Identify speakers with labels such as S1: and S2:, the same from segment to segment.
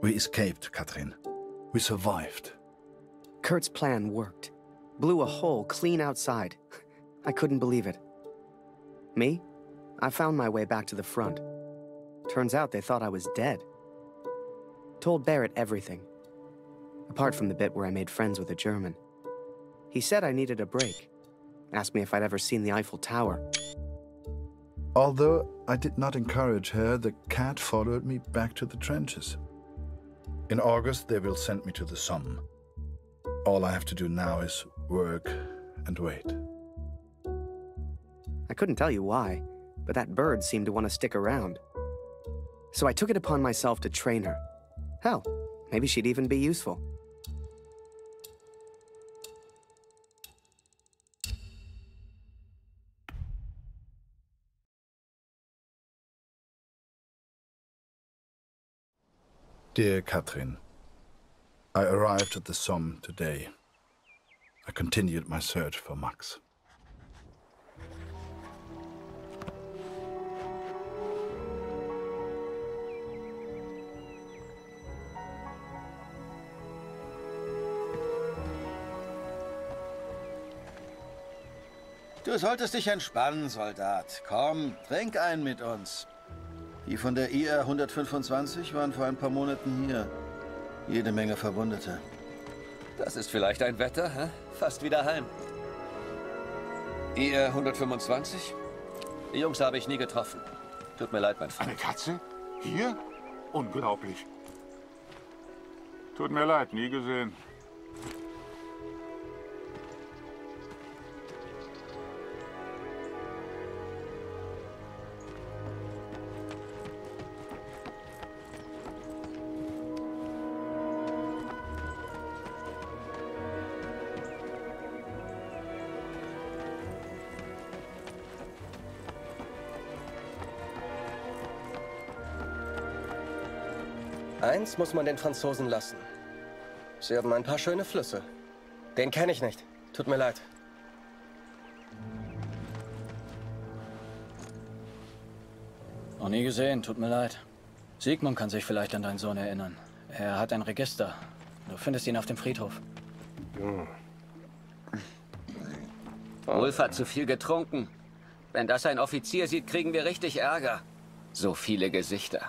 S1: We escaped, Katrin. We survived.
S2: Kurt's plan worked. Blew a hole clean outside. I couldn't believe it. Me? I found my way back to the front. Turns out they thought I was dead. Told Barrett everything. Apart from the bit where I made friends with a German. He said I needed a break. Asked me if I'd ever seen the Eiffel Tower.
S1: Although I did not encourage her, the cat followed me back to the trenches. In August, they will send me to the Somme. All I have to do now is work and wait.
S2: I couldn't tell you why, but that bird seemed to want to stick around. So I took it upon myself to train her. Hell, maybe she'd even be useful.
S1: Dear Katrin, I arrived at the Somme today. I continued my search for Max.
S3: Du solltest dich entspannen, Soldat. Komm, trink einen mit uns. Die von der IR 125 waren vor ein paar Monaten hier. Jede Menge Verwundete.
S4: Das ist vielleicht ein Wetter, hä? Fast wieder heim. IR 125? Die Jungs habe ich nie getroffen. Tut mir leid, mein Freund.
S5: Eine Katze? Hier? Unglaublich. Tut mir leid, nie gesehen.
S6: Eins muss man den Franzosen lassen. Sie haben ein paar schöne Flüsse. Den kenne ich nicht. Tut mir leid.
S7: Noch nie gesehen, tut mir leid. Sigmund kann sich vielleicht an deinen Sohn erinnern. Er hat ein Register. Du findest ihn auf dem Friedhof.
S4: Wolf hat zu viel getrunken. Wenn das ein Offizier sieht, kriegen wir richtig Ärger. So viele Gesichter.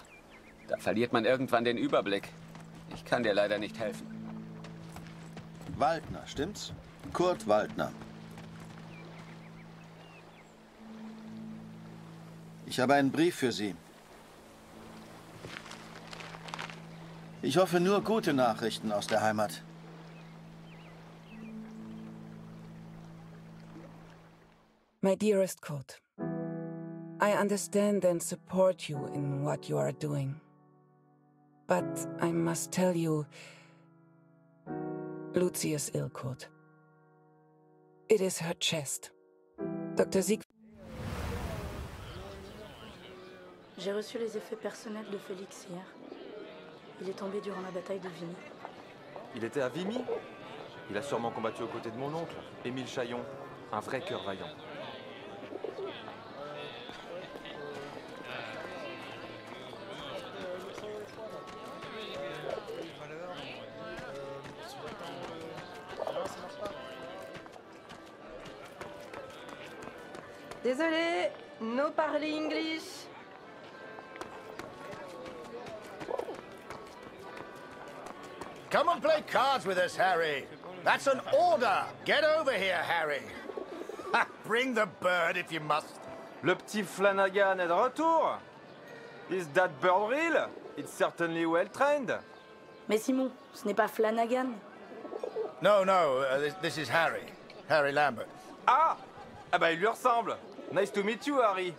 S4: Da verliert man irgendwann den Überblick. Ich kann dir leider nicht helfen.
S3: Waldner, stimmt's? Kurt Waldner. Ich habe einen Brief für Sie. Ich hoffe nur gute Nachrichten aus der Heimat.
S8: My dearest Kurt, I understand and support you in what you are doing. But I must tell you, Lucy is ill, Kurt. It is her chest. Dr. Sieg...
S9: J'ai reçu les effets personnels de Félix hier. Il est tombé durant la bataille de Vimy.
S10: Il était à Vimy? Il a sûrement combattu aux côtés de mon oncle, Émile Chaillon. Un vrai cœur vaillant.
S11: Désolé, no parler English.
S12: Come and play cards with us, Harry. That's an order. Get over here, Harry. Bring the bird if you must.
S10: Le petit Flanagan est de retour. Is that bird real? It's certainly well trained.
S9: Mais Simon, ce n'est pas Flanagan.
S12: No, this is Harry. Harry Lambert.
S10: Ah! Ah bah il lui ressemble. Nice to meet you, Harry.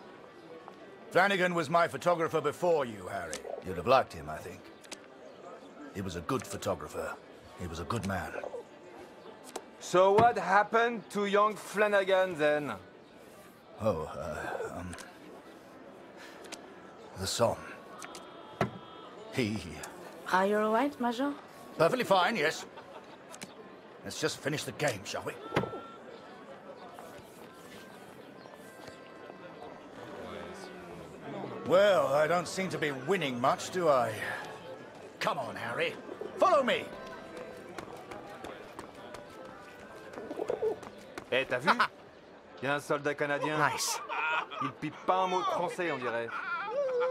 S12: Flanagan was my photographer before you, Harry. You'd have liked him, I think. He was a good photographer. He was a good man.
S10: So what happened to young Flanagan then?
S12: Oh, the Somme. He...
S9: Are you all right, Major?
S12: Perfectly fine, yes. Let's just finish the game, shall we? Well, I don't seem to be winning much, do I? Come on, Harry. Follow me.
S10: Eh, t'as vu? Il y a un soldat canadien.
S12: Nice.
S10: Il pipe pas un mot de français, on dirait.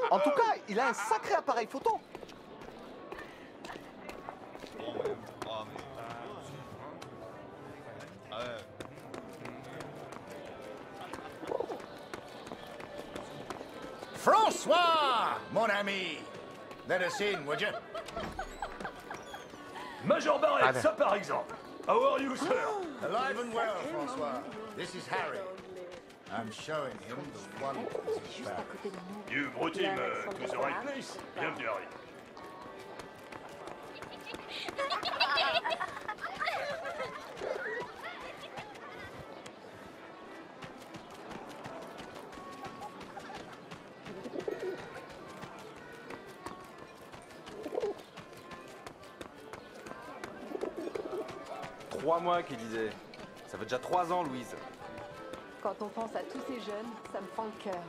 S13: En tout cas, il a un sacré appareil photo.
S12: François, mon ami. Let us in, would you?
S14: Major Barrett, ça par exemple. How are you, sir?
S12: Alive and well, François. This is Harry. I'm showing him the wonders of Paris.
S14: You brought him to the right place. Bienvenue, Harry.
S10: Trois mois qu'il disait. Ça fait déjà 3 ans, Louise.
S11: Quand on pense à tous ces jeunes, ça me fend le cœur.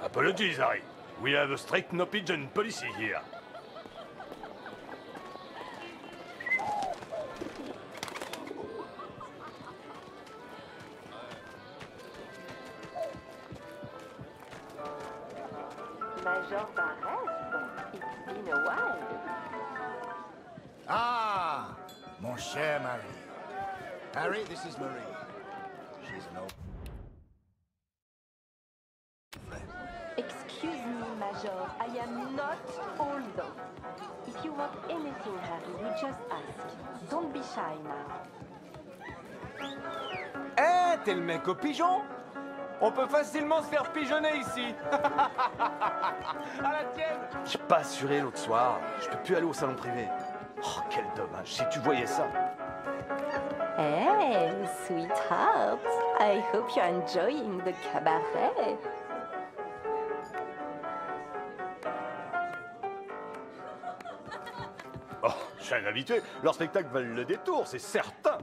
S14: Apologies, Harry. We have a strict no pigeon policy here.
S11: Major Barrett, it's been a while.
S12: Ah, mon cher Marie. Harry, this is Marie. She's an old...
S11: Excuse me, Major. I am not old. If you want anything, Harry, you just ask. Don't be shy now.
S10: Eh, t'es le mec au pigeon? On peut facilement se faire pigeonner ici. À la tienne.
S13: J'ai pas assuré l'autre soir. Je peux plus aller au salon privé. Oh, quel dommage. Si tu voyais ça.
S11: Hey, sweetheart. I hope you're enjoying the cabaret.
S14: Oh, je suis un habitué. Leur spectacle valent le détour, c'est certain.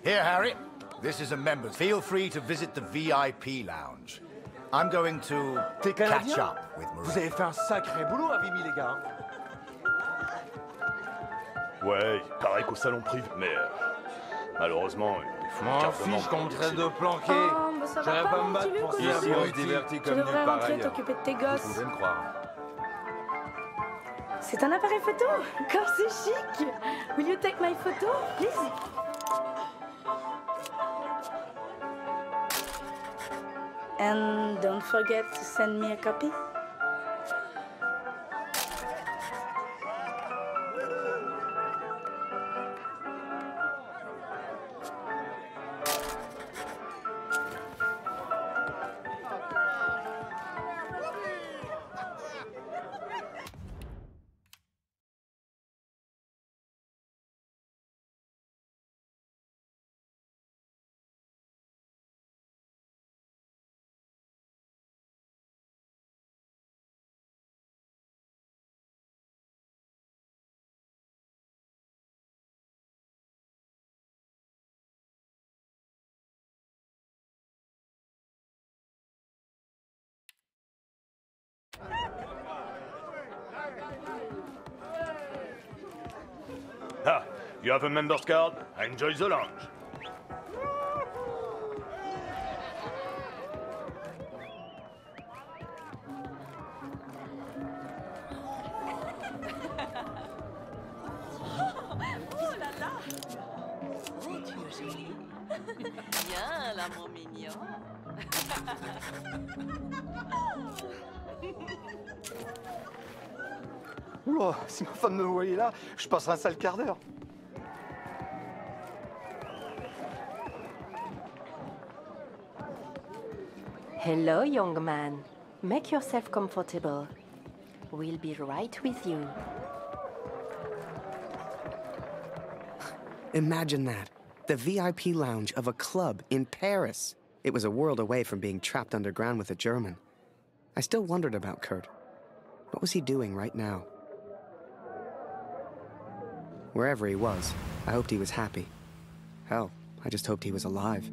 S12: Here, Harry. This is a member. Feel free to visit the VIP lounge. I'm going to
S13: T'es
S12: catch
S13: Canadien?
S12: up with Marie.
S13: Vous avez fait un sacré boulot à Vimy, les gars.
S14: Ouais, il paraît qu'au salon privé, mais malheureusement, il faut une
S10: M'en
S14: carte de membre
S10: fiche qu'on me
S14: pour
S10: traite de
S14: accéder.
S10: planqué.
S9: Oh, bah ça va
S10: J'aurais
S9: pas,
S10: pas me
S9: mon
S10: battre
S9: petit
S10: pour
S9: Luc,
S10: ça.
S9: aujourd'hui.
S10: On est diverti
S9: Tu
S10: comme nulle
S9: devrais
S10: part
S9: rentrer
S10: ailleurs.
S9: t'occuper de tes
S10: Vous
S9: gosses.
S10: pouvez me croire.
S9: C'est un appareil photo. Comme c'est chic. Will you take my photo, please? And don't forget to send me a copy.
S14: Ah, you have a member's card? Enjoy the lounge.
S15: Viens, l'amour mignon.
S13: Oula, si ma femme me voyait là, je passerais un sale quart d'heure.
S11: Hello, young man. Make yourself comfortable. We'll be right with you.
S2: Imagine that. The VIP lounge of a club in Paris. It was a world away from being trapped underground with a German. I still wondered about Kurt. What was he doing right now? Wherever he was, I hoped he was happy. Hell, I just hoped he was alive.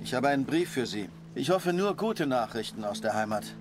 S3: Ich habe einen Brief für Sie. Ich hoffe nur gute Nachrichten aus der Heimat.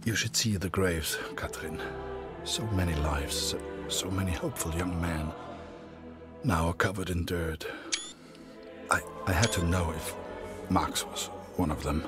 S1: You should see the graves, Katrin. So many lives, so many hopeful young men, now covered in dirt. I had to know if Max was one of them.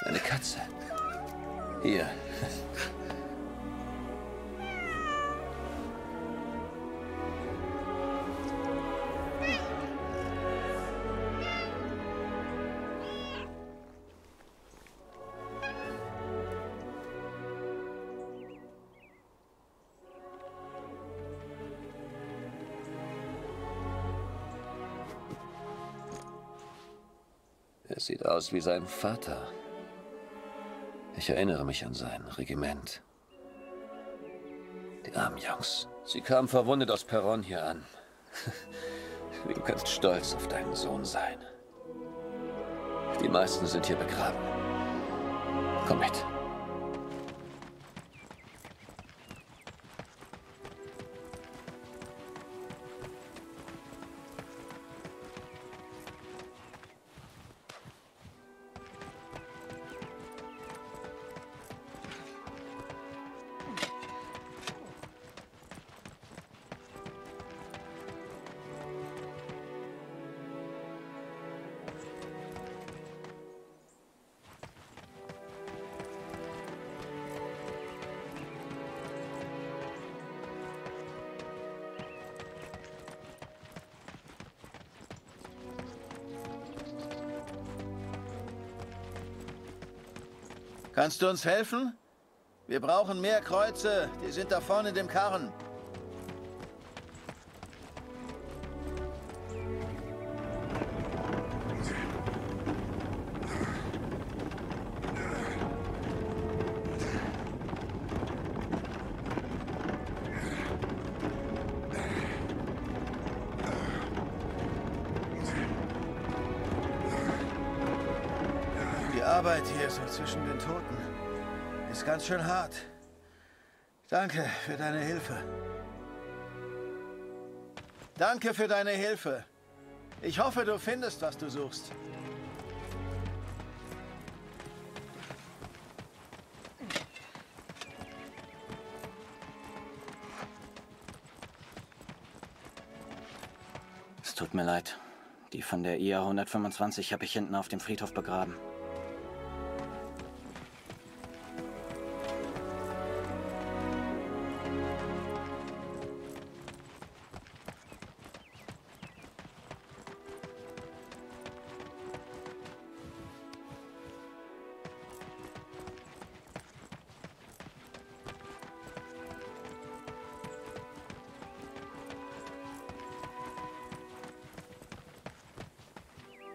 S3: Eine Katze. Hier.
S15: Er sieht aus wie sein Vater. Ich erinnere mich an sein Regiment. Die armen Jungs. Sie kamen verwundet aus Perron hier an. Du kannst stolz auf deinen Sohn sein. Die meisten sind hier begraben. Komm mit.
S3: Kannst du uns helfen? Wir brauchen mehr Kreuze. Die sind da vorne in dem Karren. Die Arbeit hier so zwischen den Toten ist ganz schön hart. Danke für deine Hilfe. Danke für deine Hilfe. Ich hoffe, du findest, was du suchst.
S7: Es tut mir leid. Die von der IA 125 habe ich hinten auf dem Friedhof begraben.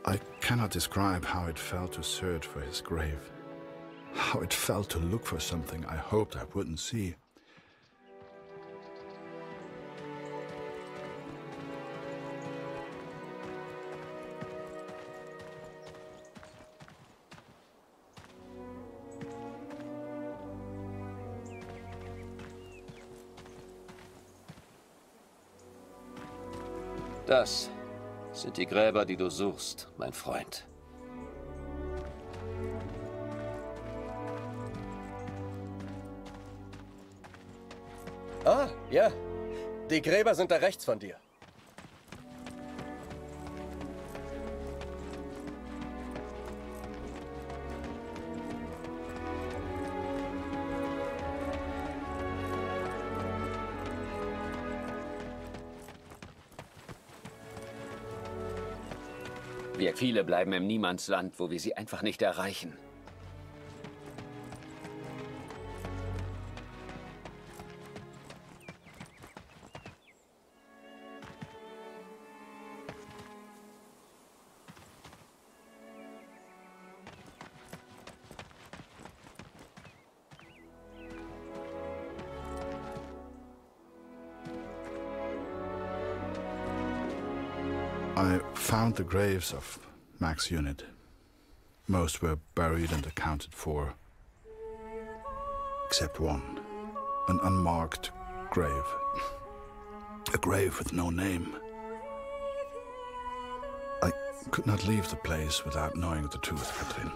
S1: I cannot describe how it felt to search for his grave. How it felt to look for something I hoped I wouldn't see.
S15: Das sind die Gräber, die du suchst, mein Freund.
S6: Ah, ja. Die Gräber sind da rechts von dir.
S4: Viele bleiben im Niemandsland, wo wir sie einfach nicht erreichen.
S1: I found the graves of Mac's unit. Most were buried and accounted for, except one, an unmarked grave. A grave with no name. I could not leave the place without knowing the truth, Katrin.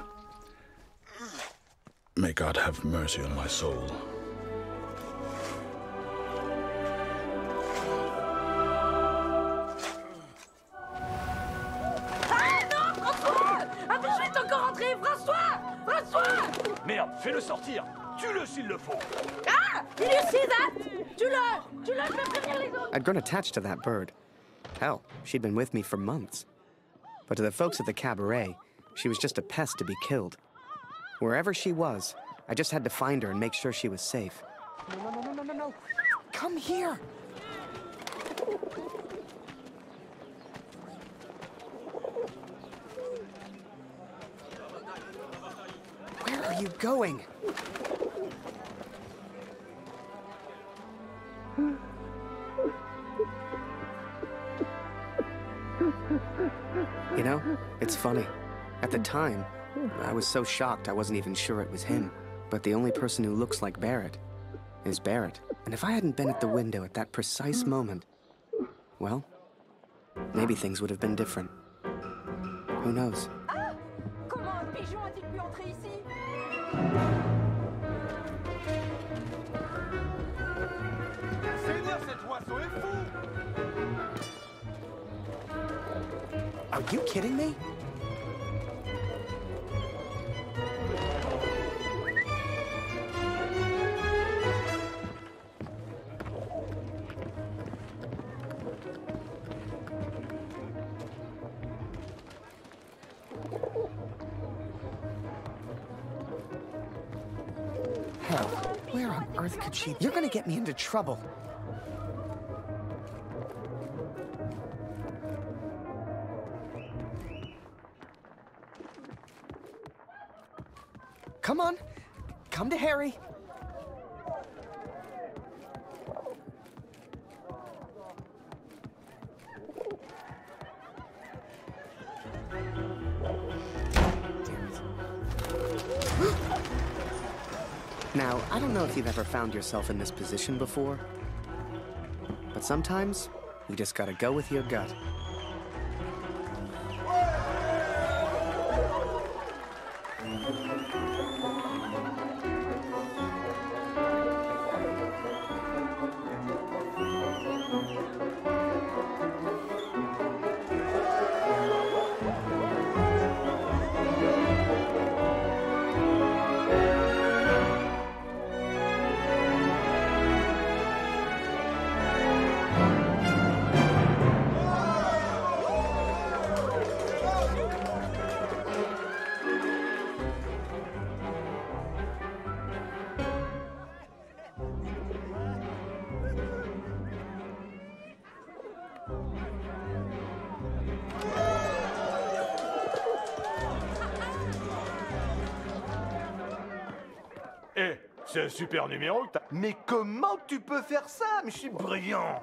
S1: May God have mercy on my soul.
S14: Merde, fais-le sortir. Tue-le s'il le faut.
S9: Ah! Did you see that? Tue-le! Tue-le, je vais prévenir les autres!
S2: I'd grown attached to that bird. Hell, she'd been with me for months. But to the folks at the cabaret, she was just a pest to be killed. Wherever she was, I just had to find her and make sure she was safe.
S12: No. Come here.
S2: are you going? You know, it's funny. At the time, I was so shocked I wasn't even sure it was him. But the only person who looks like Barrett is Barrett. And if I hadn't been at the window at that precise moment, well, maybe things would have been different. Who knows?
S11: Ah! Comment un pigeon a-t-il pu entrer ici?
S10: Seigneur, cet oiseau est fou!
S2: Are you kidding me? Hell, where on earth could she... You're gonna get me into trouble. Come on, come to Harry. Now, I don't know if you've ever found yourself in this position before, but sometimes you just gotta go with your gut.
S14: Eh, c'est un super numéro que t'as...
S13: Mais comment tu peux faire ça? Mais je suis brillant.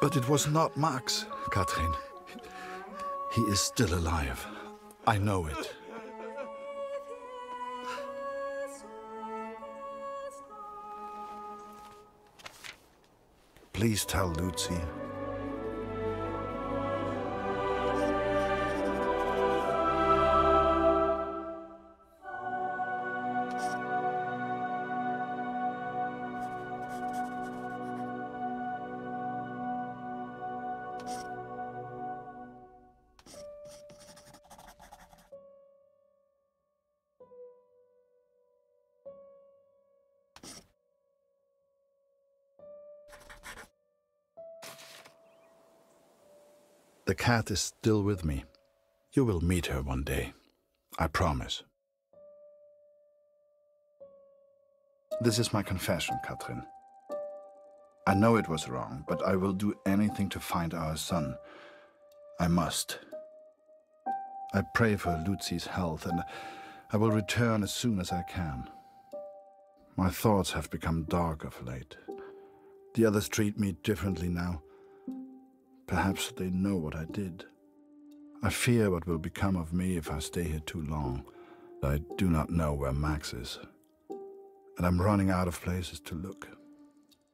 S1: But it was not Max, Katrin. He is still alive. I know it. Please tell Lucy. The cat is still with me. You will meet her one day. I promise. This is my confession, Katrin. I know it was wrong, but I will do anything to find our son. I must. I pray for Lucy's health, and I will return as soon as I can. My thoughts have become dark of late. The others treat me differently now. Perhaps they know what I did. I fear what will become of me if I stay here too long. I do not know where Max is, and I'm running out of places to look.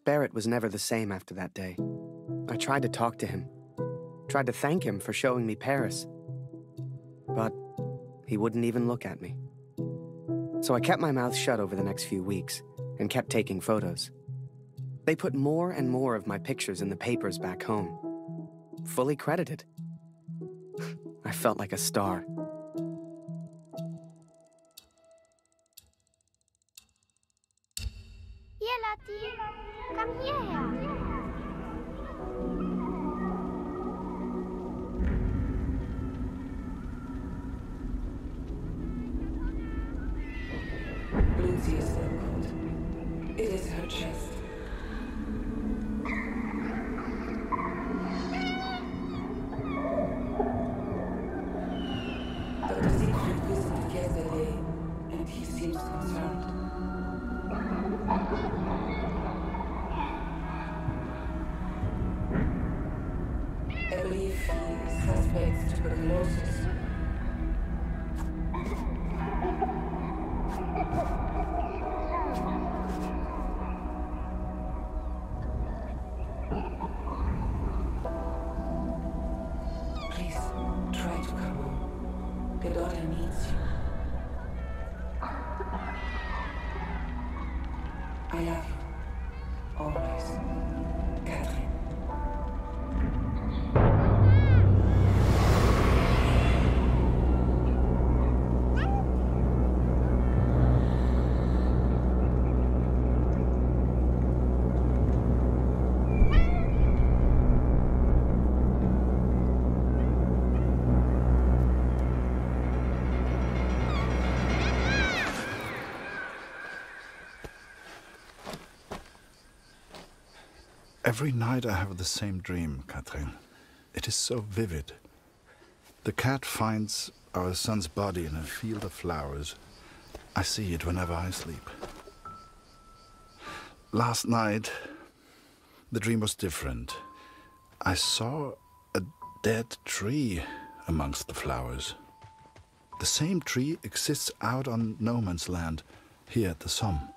S2: Barrett was never the same after that day. I tried to talk to him, tried to thank him for showing me Paris, but he wouldn't even look at me. So I kept my mouth shut over the next few weeks and kept taking photos. They put more and more of my pictures in the papers back home. Fully credited. I felt like a star.
S8: suspects tuberculosis. Please, try to come home. The daughter needs you. I love you. Always. Catherine.
S1: Every night I have the same dream, Catherine. It is so vivid. The cat finds our son's body in a field of flowers. I see it whenever I sleep. Last night, the dream was different. I saw a dead tree amongst the flowers. The same tree exists out on no man's land, here at the Somme.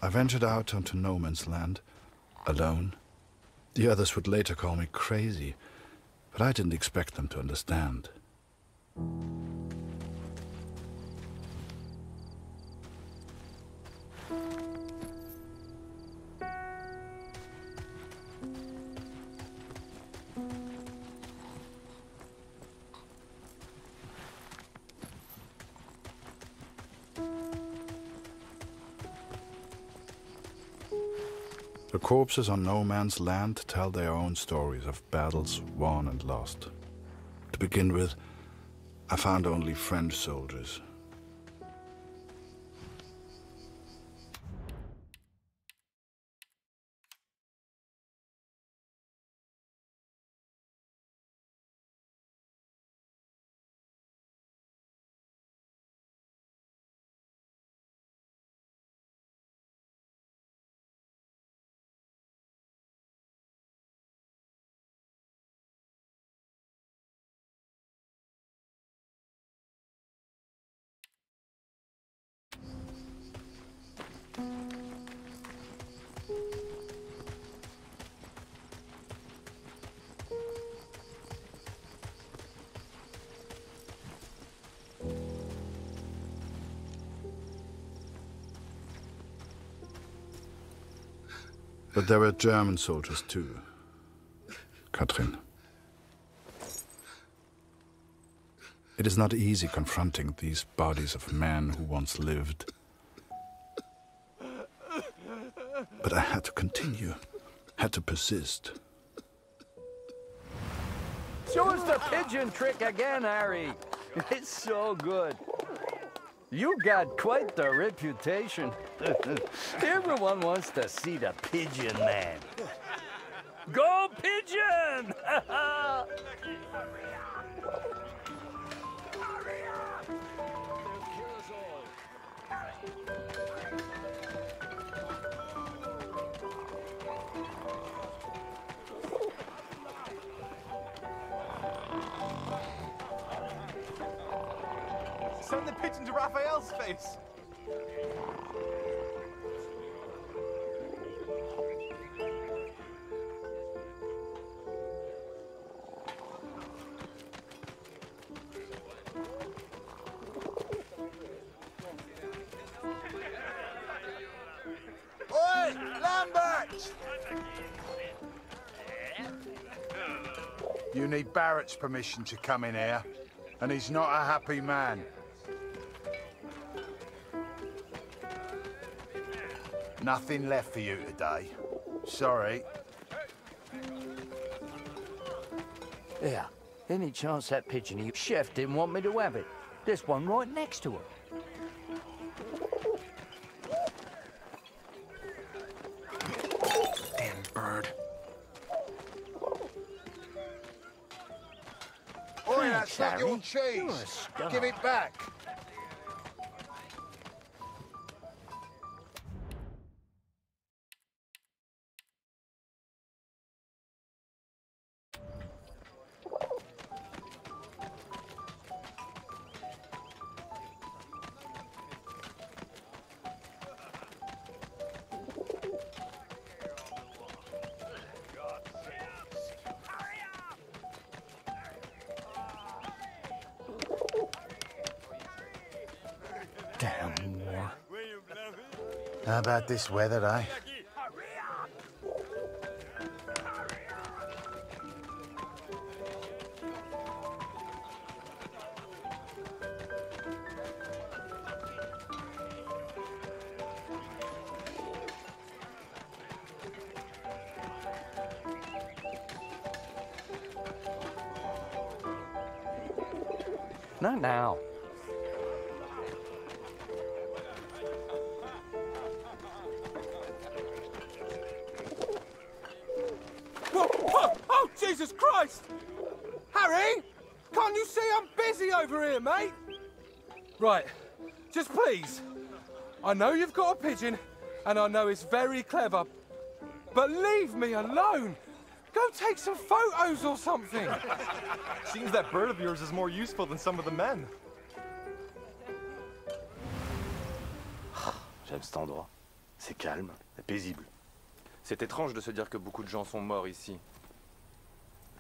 S1: I ventured out onto no man's land, alone. The others would later call me crazy, but I didn't expect them to understand. The corpses on no man's land tell their own stories of battles won and lost. To begin with, I found only French soldiers. But there were German soldiers too, Katrin. It is not easy confronting these bodies of men who once lived. But I had to continue, had to persist.
S13: Show us the pigeon trick again, Harry. It's so good. You got quite the reputation. Everyone wants to see the Pigeon Man. Go Pigeon!
S10: Send the pigeon to Raphael's face.
S12: Oi, Lambert!
S16: You need Barrett's permission to come in here, and he's not a happy man. Nothing left for you today. Sorry.
S13: Yeah. Any chance that pigeon he chef didn't want me to have it? There's one right next to him.
S2: Damn bird.
S12: Oi, that's not your cheese. Give it back.
S10: Damn war.
S12: How about this weather, eh?
S13: Not now.
S10: Whoa, whoa! Oh, Jesus Christ! Harry! Can't you see I'm busy over here, mate? Right, just please. I know you've got a pigeon, and I know it's very clever, but leave me alone! Go take some photos or something!
S17: Seems that bird of yours is more useful than some of the men.
S14: J'aime cet endroit. C'est calme et paisible.
S17: C'est étrange de se dire que beaucoup de gens sont morts ici.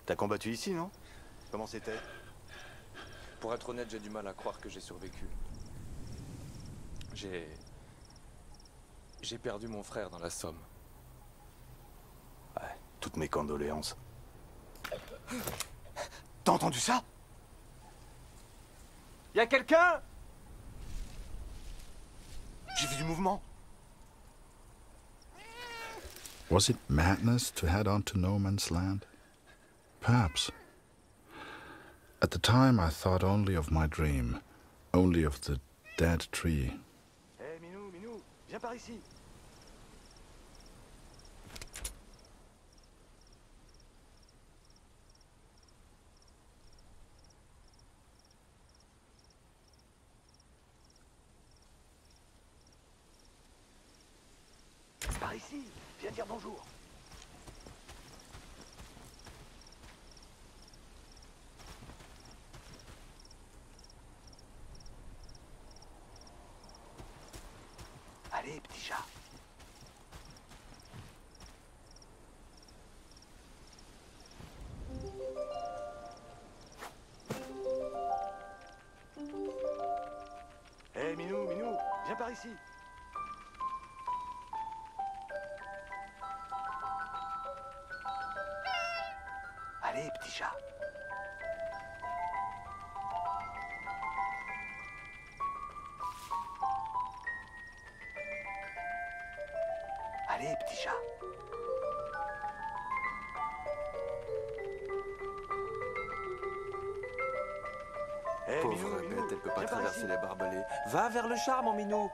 S14: T'as combattu ici, non? Comment c'était?
S17: Pour être honnête, j'ai du mal à croire que j'ai survécu. J'ai perdu mon frère dans la Somme.
S14: Ouais, toutes mes condoléances. T'as entendu ça?
S10: Y a quelqu'un?
S14: J'ai vu du mouvement.
S1: Was it madness to head on to no man's land? Perhaps. At the time I thought only of my dream, only of the dead tree.
S14: Hé, Minou, Minou, viens par ici. Par ici, viens dire bonjour. Allez, petit chat. Hé, Minou, Minou, viens par ici. Allez, petit chat. Allez, petit chat. Hey,
S17: Pauvre
S14: Minou,
S17: bête,
S14: Minou,
S17: elle peut pas
S14: viens par
S17: traverser
S14: ici.
S17: les barbelés. Va vers le char, mon minou.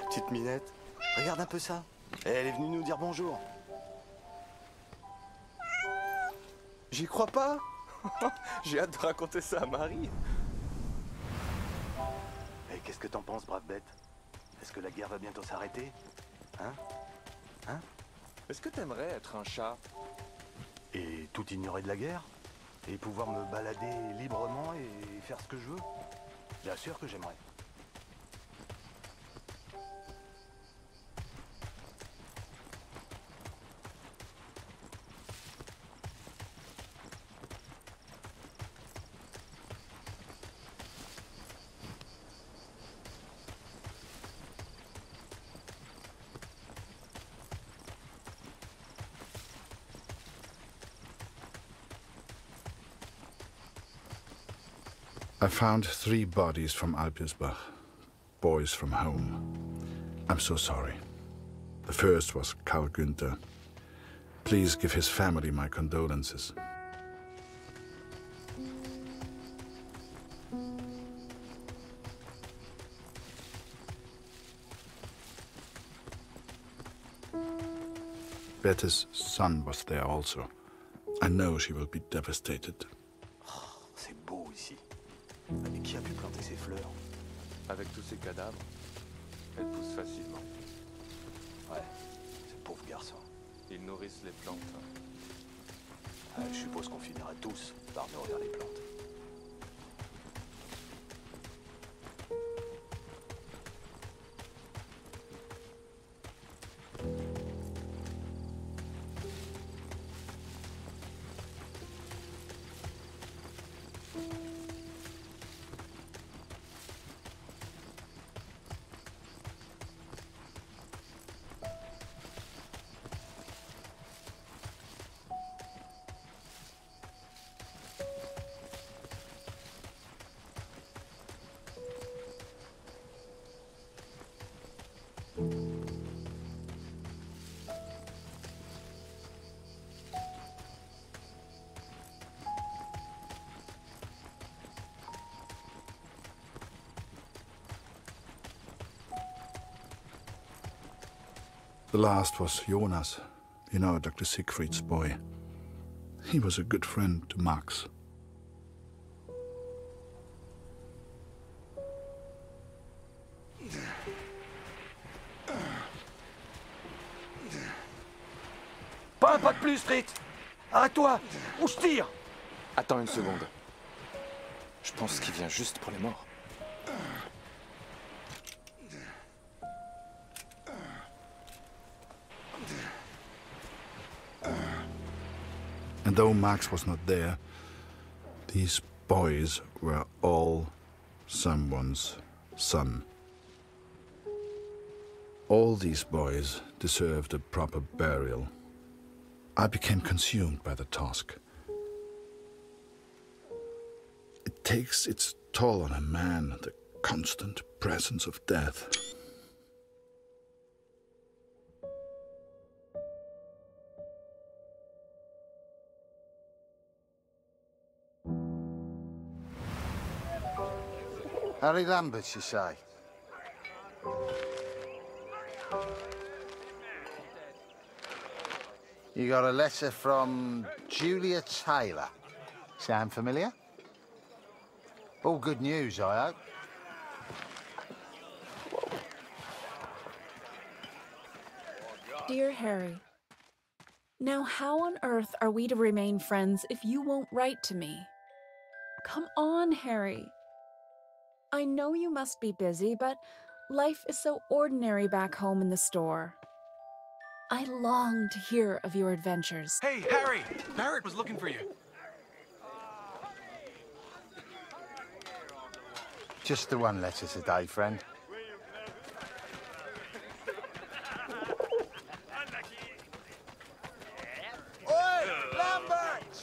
S14: Petite minette, regarde un peu ça. Elle est venue nous dire bonjour.
S17: J'y crois pas. J'ai hâte de raconter ça à Marie.
S14: Et qu'est-ce que t'en penses, brave bête? Est-ce que la guerre va bientôt s'arrêter? Hein? Hein?
S17: Est-ce que t'aimerais être un chat?
S14: Et tout ignorer de la guerre? Et pouvoir me balader librement et faire ce que je veux? Bien sûr que j'aimerais.
S1: I found 3 bodies from Alpirsbach. Boys from home. I'm so sorry. The first was Karl Günther. Please give his family my condolences. Bette's son was there also. I know she will be devastated.
S14: C'est beau ici. Mais qui a pu planter ces fleurs?
S17: Avec tous ces cadavres, elles poussent facilement.
S14: Ouais, ces pauvres garçons.
S17: Ils nourrissent les plantes.
S14: Je suppose qu'on finira tous par nourrir les plantes.
S1: The last was Jonas, you know, Dr. Siegfried's boy. He was a good friend to Max.
S10: Pas un pas de plus, Rit! Arrête-toi! Ou je tire!
S17: Attends une seconde. Je pense qu'il vient juste pour les morts.
S1: And though Max was not there, these boys were all someone's son. All these boys deserved a proper burial. I became consumed by the task. It takes its toll on a man, the constant presence of death.
S16: Harry Lambert, you say? You got a letter from Julia Taylor. Sound familiar? All good news, I hope.
S18: Dear Harry, now how on earth are we to remain friends if you won't write to me? Come on, Harry. I know you must be busy, but life is so ordinary back home in the store. I long to hear of your adventures.
S10: Hey, Harry! Barrett was looking for you.
S16: Just the one letter today, friend. Oi, Lambert!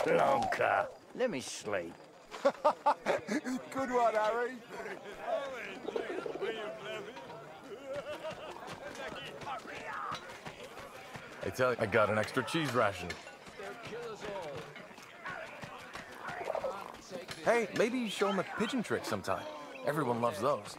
S13: Blanca, let me sleep.
S16: Good one, Harry.
S17: Hey, tell you, I got an extra cheese ration. Hey, maybe you show him a pigeon trick sometime. Everyone loves those.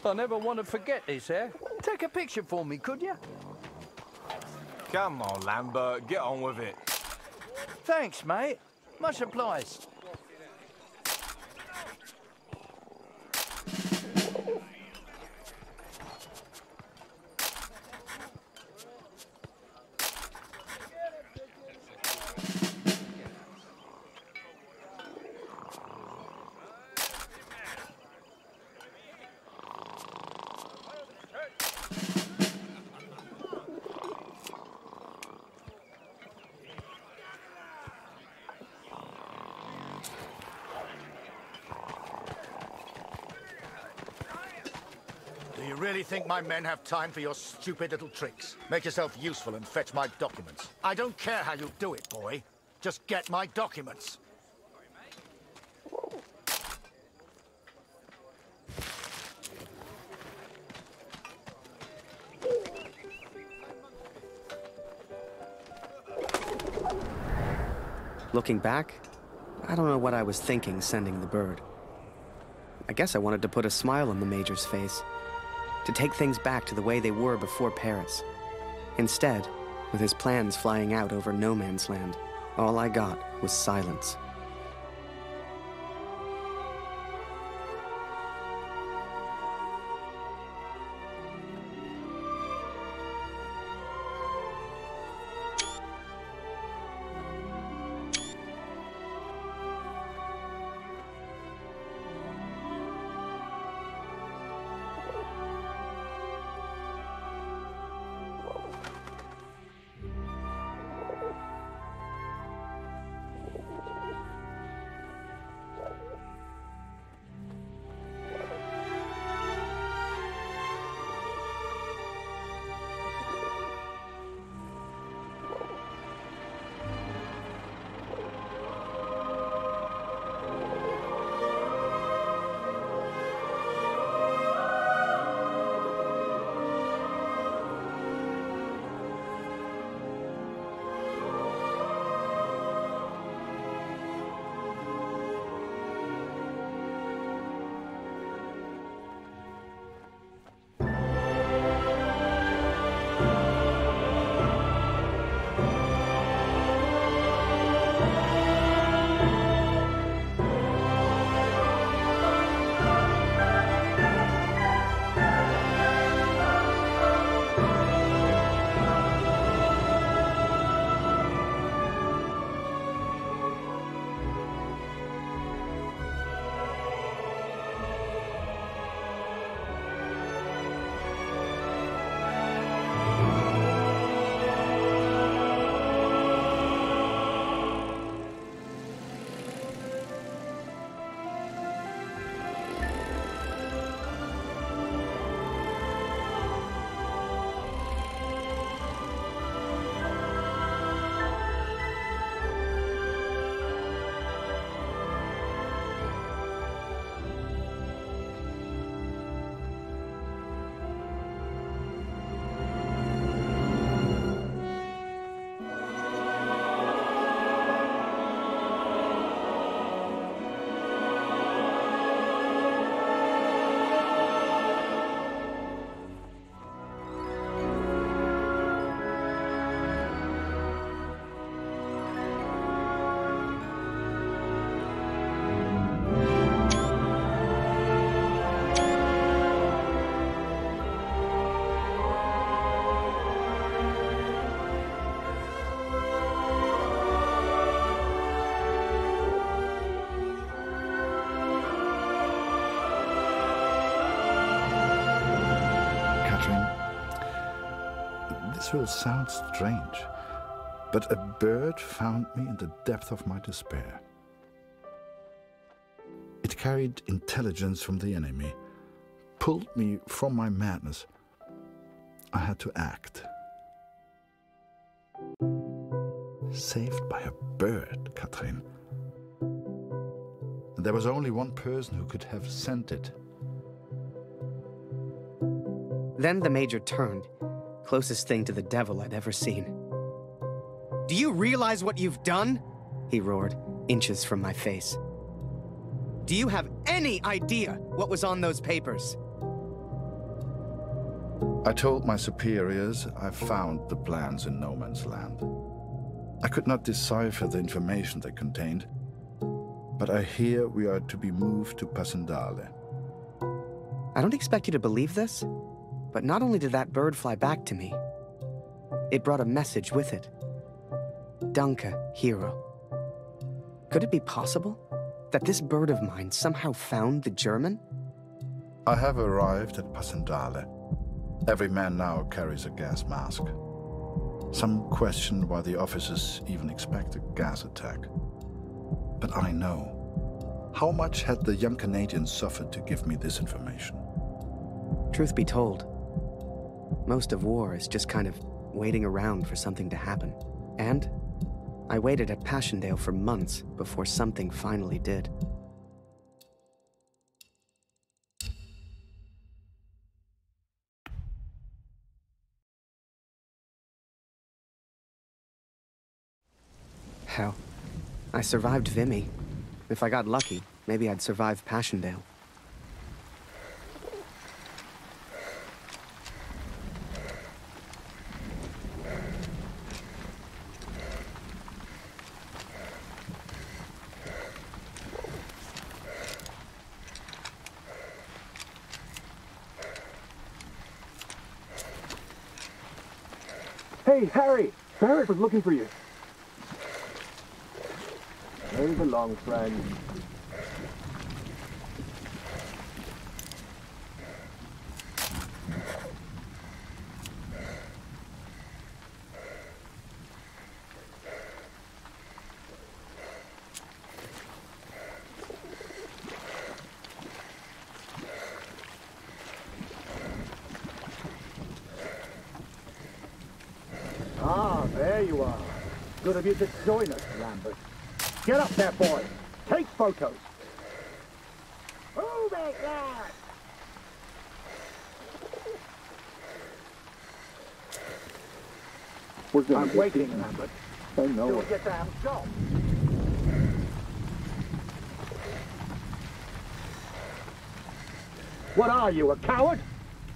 S13: I never want to forget this, eh? Take a picture for me, could you?
S10: Come on, Lambert, get on with it.
S13: Thanks, mate. Much obliged.
S12: Do you really think my men have time for your stupid little tricks? Make yourself useful and fetch my documents. I don't care how you do it, boy. Just get my documents.
S2: Looking back, I don't know what I was thinking sending the bird. I guess I wanted to put a smile on the Major's face, to take things back to the way they were before Paris. Instead, with his plans flying out over no man's land, all I got was silence.
S1: This will sound strange, but a bird found me in the depth of my despair. It carried intelligence from the enemy, pulled me from my madness. I had to act. Saved by a bird, Katrin. There was only one person who could have sent it.
S2: Then the Major turned, closest thing to the devil I'd ever seen. "Do you realize what you've done?" he roared, inches from my face. "Do you have any idea what was on those papers?"
S1: I told my superiors I found the plans in no man's land. I could not decipher the information they contained, but I hear we are to be moved to Passendale.
S2: I don't expect you to believe this, but not only did that bird fly back to me, it brought a message with it. Danke, hero. Could it be possible that this bird of mine somehow found the German?
S1: I have arrived at Passendale. Every man now carries a gas mask. Some question why the officers even expect a gas attack. But I know. How much had the young Canadian suffered to give me this information?
S2: Truth be told, most of war is just kind of waiting around for something to happen. And I waited at Passchendaele for months before something finally did. Hell, I survived Vimy. If I got lucky, maybe I'd survive Passchendaele.
S19: Hey, Harry! Barrett was looking for you. Move along, friend. Ah, there you are. Good of you to join us, Lambert. Get up there, boy. Take photos. Move it, lad! I'm waiting, Lambert. I know. You'll get damn job. What are you, a coward?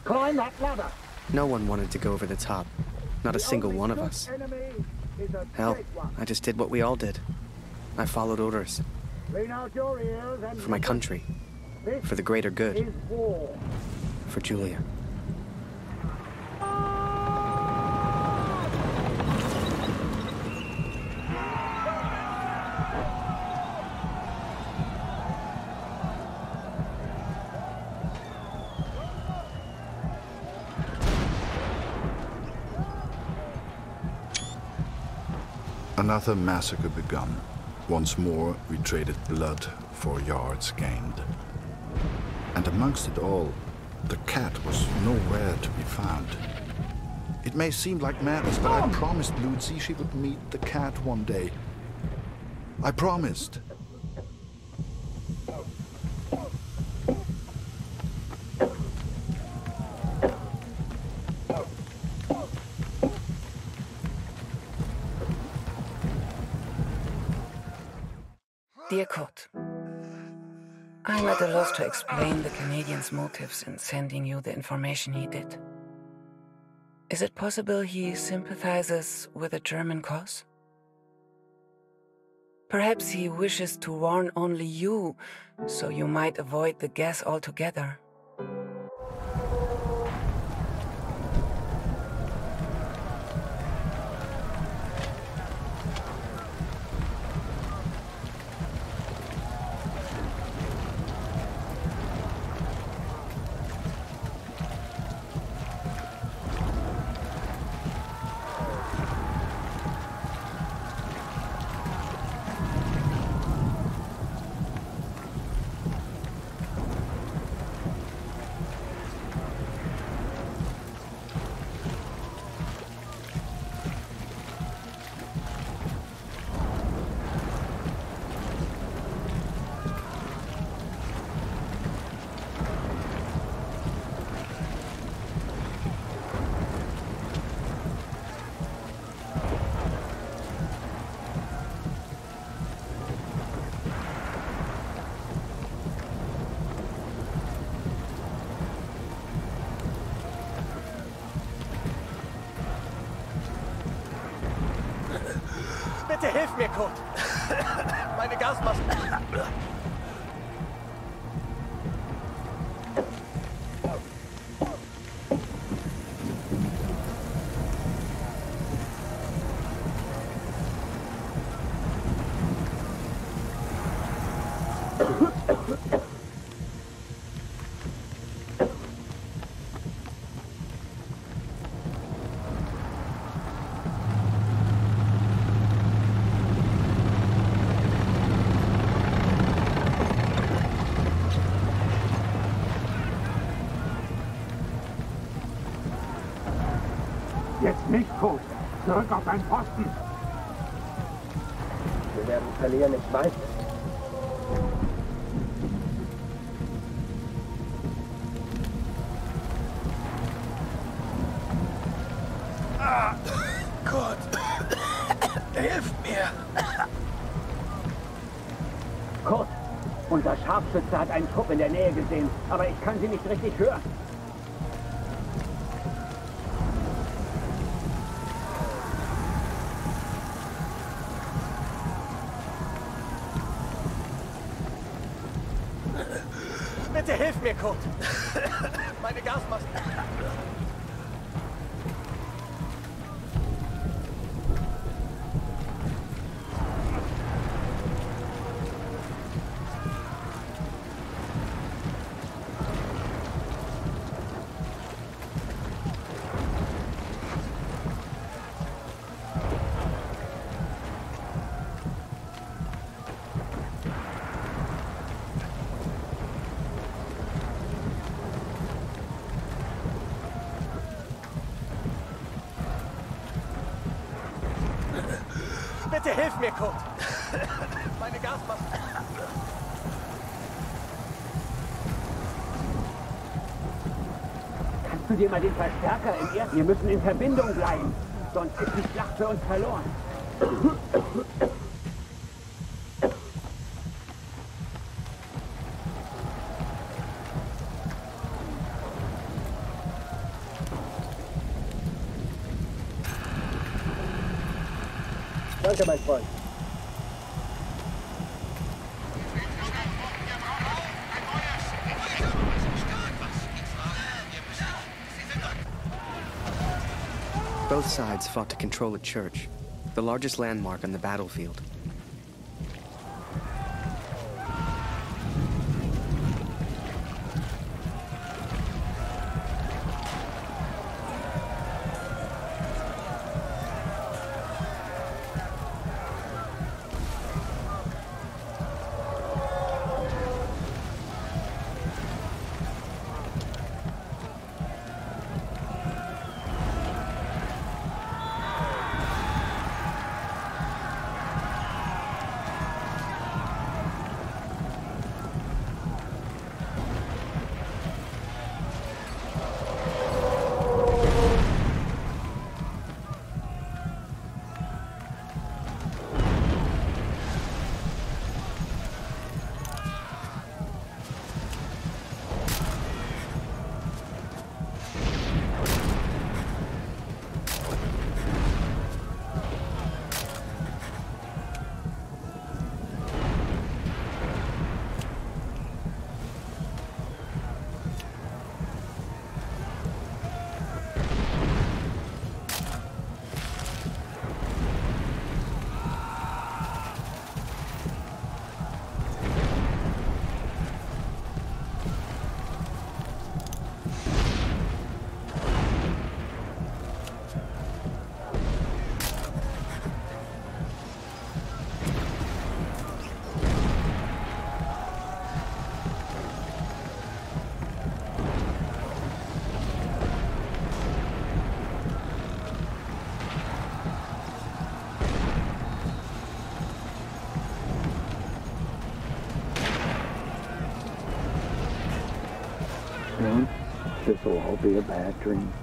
S19: Climb that ladder.
S2: No one wanted to go over the top. Not a single one of us. Hell, I just did what we all did. I followed orders. For my country. For the greater good. For Julia.
S1: Another massacre begun. Once more, we traded blood for yards gained. And amongst it all, the cat was nowhere to be found. It may seem like madness, but I promised Lucy she would meet the cat one day. I promised.
S8: Dear Court, I'm at a loss to explain the Canadian's motives in sending you the information he did. Is it possible he sympathizes with the German cause? Perhaps he wishes to warn only you, so you might avoid the gas altogether.
S6: Bitte hilf mir, Kurt! Meine Gasmaske!
S19: Jetzt nicht, Kurt. Zurück auf deinen Posten.
S6: Wir werden verlieren, ich weiß.
S1: Gott, hilf mir!
S19: Kurt, unser Scharfschütze hat einen Trupp in der Nähe gesehen, aber ich kann sie nicht richtig hören.
S6: Bitte hilf mir, Kurt! Meine Gasmaske! Bitte hilf mir, Kurt! Meine Gasmaske!
S19: Kannst du dir mal den Verstärker im Erd... Wir müssen in Verbindung bleiben, sonst ist die Schlacht für uns verloren.
S6: Danke, mein Freund.
S2: Both sides fought to control a church, the largest landmark on the battlefield.
S19: This will all be a bad dream.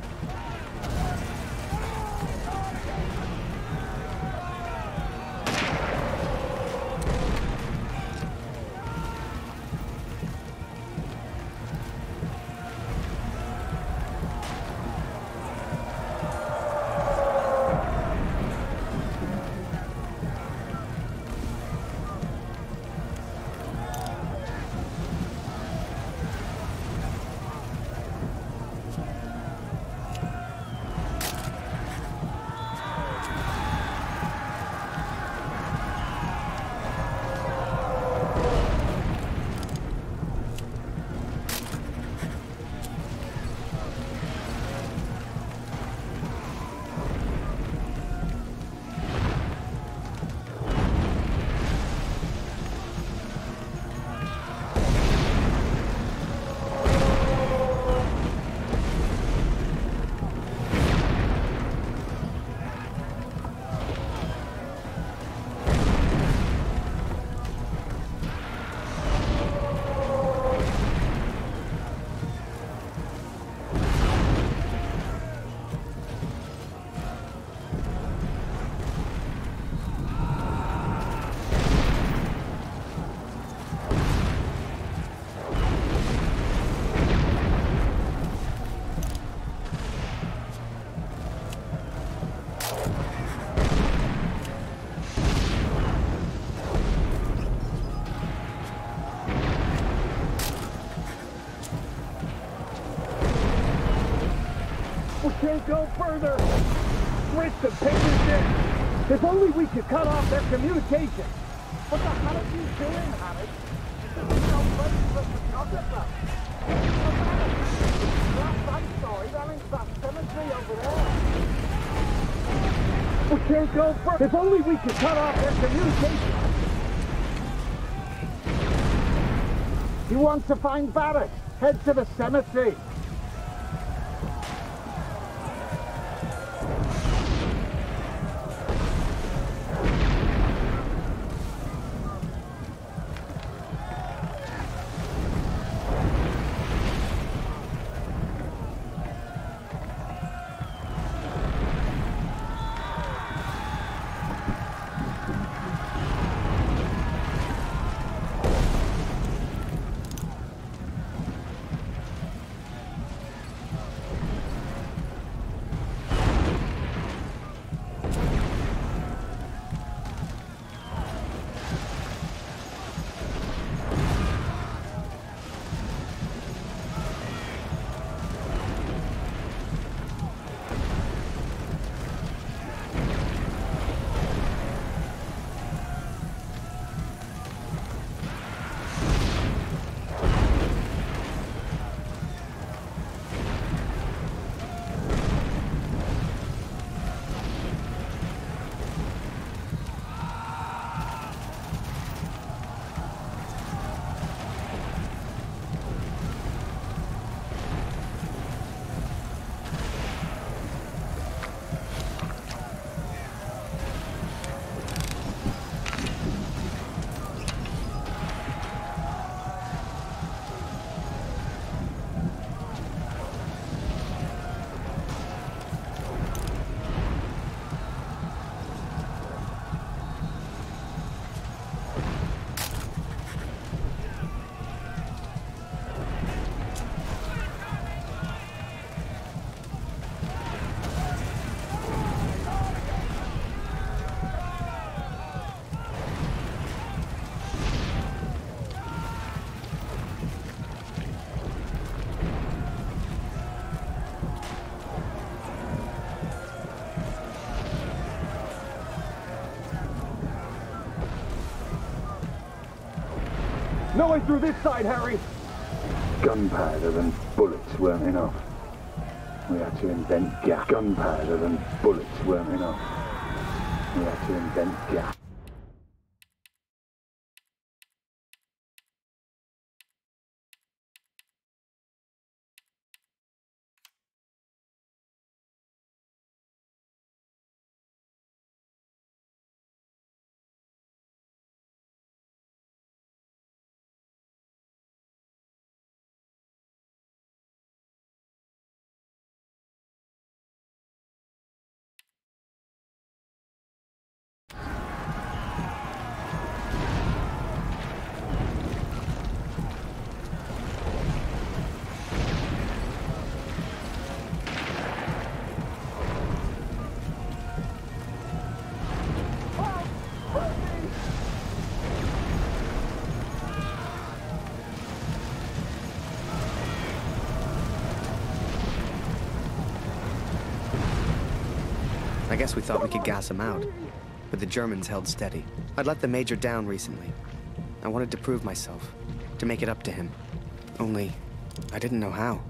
S19: can't go further. Rich, the pigeon's dead. If only we could cut off their communication. What the hell are you doing, Harry? There's no place for us to talk about. Last I saw it, they're in that cemetery over there. We can't go further. If only we could cut off their communication. He wants to find Barrett. Head to the cemetery. No way through this side, Harry!
S20: Gunpowder and bullets weren't enough. We had to invent gas. Gunpowder and bullets weren't enough. We had to invent gas.
S2: I guess we thought we could gas him out, but the Germans held steady. I'd let the Major down recently. I wanted to prove myself, to make it up to him. Only, I didn't know how.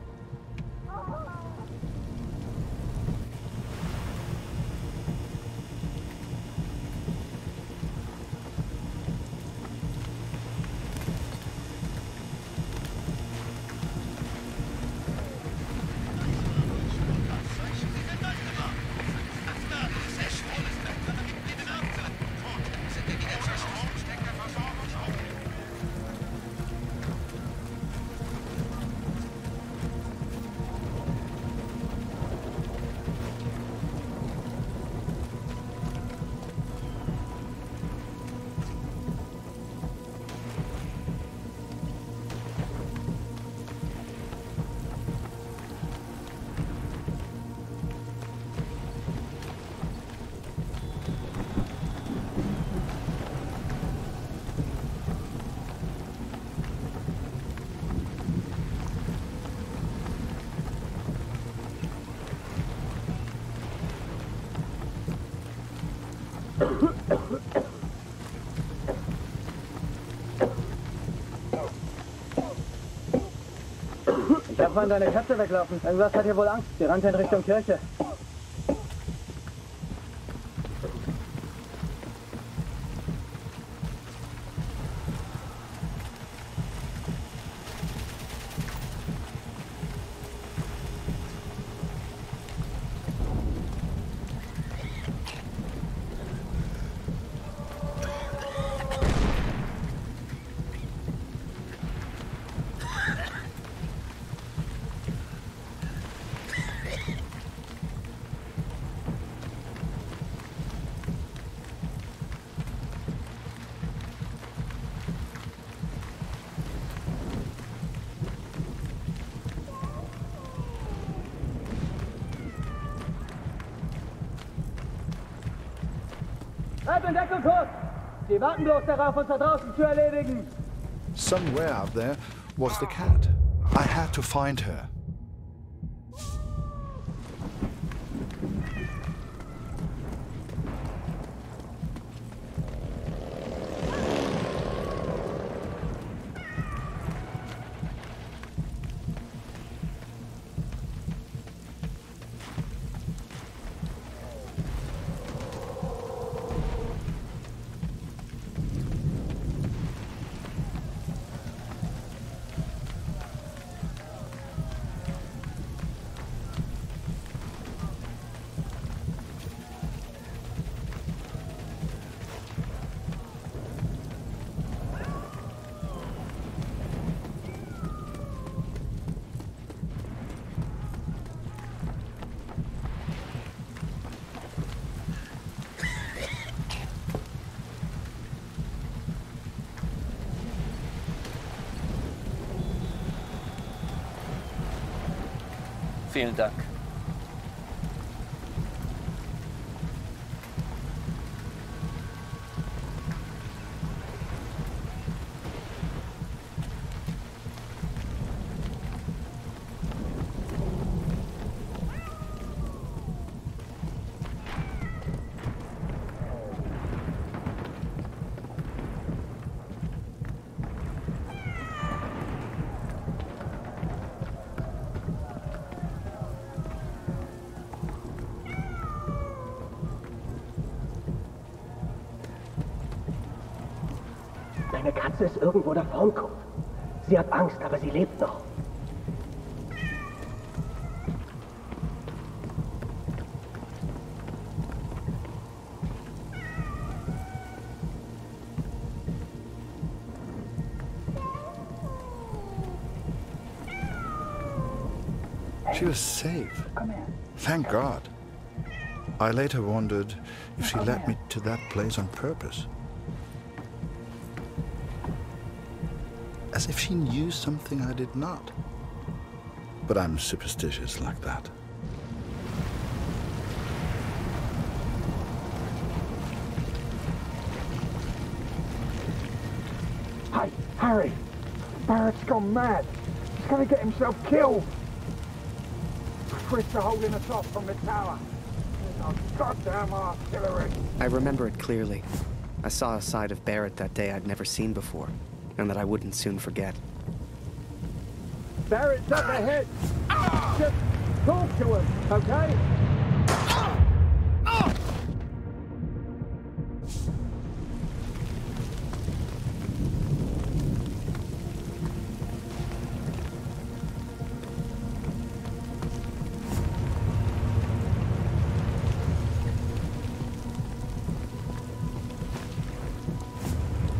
S21: Ich hab vorhin deine Katze weglaufen. Irgendwas hat hier wohl Angst. Sie rannte in Richtung Kirche. Halt in Deckung kurz! Sie warten bloß darauf, uns da draußen zu erledigen.
S1: Somewhere out there was the cat. I had to find her.
S15: Vielen Dank.
S21: Deine Katze ist irgendwo da vorn, Kumpf. Sie hat Angst, aber sie lebt noch.
S1: She was safe. Thank God. I later wondered if she led me to that place on purpose. As if she knew something I did not. But I'm superstitious like that.
S19: Hey, Harry! Barrett's gone mad. He's gonna get himself killed. Chris are holding us off from the tower. There's our goddamn artillery.
S2: I remember it clearly. I saw a side of Barrett that day I'd never seen before, and that I wouldn't soon forget.
S19: Barrett's up ahead. Just talk to him, okay?